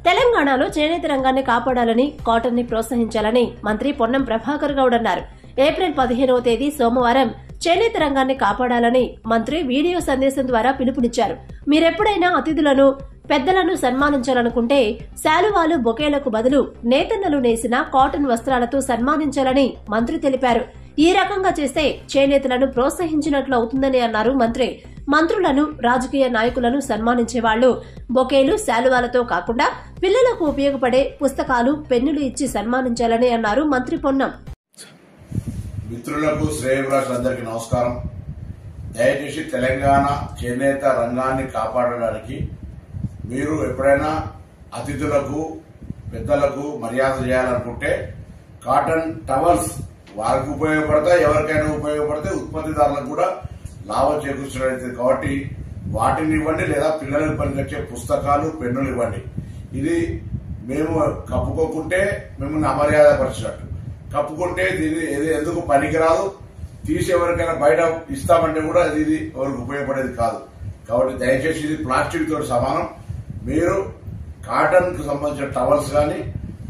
తెలంగాణలో చేనేత రంగాన్ని కాపాడాలని, కాటన్ ని ప్రోత్సహించాలని మంత్రి పొన్నం ప్రభాకర్ గౌడ్ అన్నారు. ఏప్రిల్ 15వ తేదీ సోమవారం చేనేత రంగాన్ని కాపాడాలని మంత్రి వీడియో సందేశం ద్వారా పిలుపునిచ్చారు. మీరెప్పుడైనా అతిథులను, పెద్దలను సన్మానించాలనుకుంటే శాలువాలు, బొకేలకు బదులు నేతన్నలు నేసిన కాటన్ వస్త్రాలతో సన్మానించాలని మంత్రి తెలిపారు. ఈ రకంగా చేస్తే చేనేతలను ప్రోత్సహించినట్లు అవుతుందని అన్నారు మంత్రి. మంత్రులను, రాజకీయ నాయకులను సన్మానించేవాళ్లు బొకేలు, శాలువాలతో కాకుండా పిల్లలకు ఉపయోగపడే పుస్తకాలు, పెన్నులు ఇచ్చి సన్మానించాలని అన్నారు మంత్రి పొన్నం. మిత్రులకు, శ్రేయోభిలాషులందరికీ నమస్కారం. దయచేసి తెలంగాణ చేనేత రంగాన్ని కాపాడడానికి మీరు ఎప్పుడైనా అతిథులకు, పెద్దలకు మర్యాద చేయాలనుకుంటే కాటన్ టవల్స్ వారికి ఉపయోగపడతాయి, ఎవరికైనా ఉపయోగపడతాయి, ఉత్పత్తిదారులకు కూడా లాభం చేకూర్చడం. కాబట్టి వాటిని ఇవ్వండి, లేదా పిల్లలకు పనికొచ్చే పుస్తకాలు, పెన్నులు ఇవ్వండి. ఇది మేము కప్పుకోకుంటే మిమ్మల్ని అమర్యాద పరిచినట్టు, కప్పుకుంటే ఇది ఎందుకు పనికిరాదు, తీసి ఎవరికైనా బయట ఇస్తామంటే కూడా ఇది ఎవరికి ఉపయోగపడేది కాదు. కాబట్టి దయచేసి ఇది ప్లాస్టిక్ తోటి సమానం. మీరు కాటన్ కు సంబంధించిన టవల్స్ కానీ,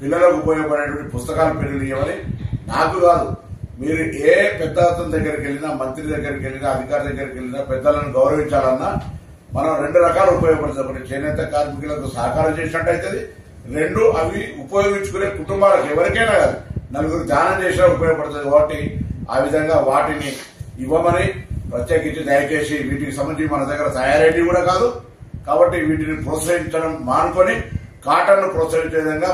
పిల్లలకు ఉపయోగపడేటువంటి పుస్తకాలు, పెన్నులు ఇవ్వాలి. నాకు కాదు, మీరు ఏ పెద్ద దగ్గరికి వెళ్ళినా, మంత్రి దగ్గరికి వెళ్ళినా, అధికారి దగ్గరికి వెళ్ళినా పెద్దలను గౌరవించాలన్నా మనం రెండు రకాలు ఉపయోగపడుతుంది. ఒకటి చేనేత కార్మికులకు సహకారం చేసినట్టయితే, రెండు అవి ఉపయోగించుకునే కుటుంబాలకు ఎవరికైనా కాదు, నలుగురు దానం చేసినా ఉపయోగపడుతుంది. కాబట్టి ఆ విధంగా వాటిని ఇవ్వమని ప్రత్యేకించి దయచేసి వీటికి సంబంధించి మన దగ్గర తయారీ కూడా కాదు. కాబట్టి వీటిని ప్రోత్సహించడం మానుకొని కాటన్ ను ప్రోత్సహించే విధంగా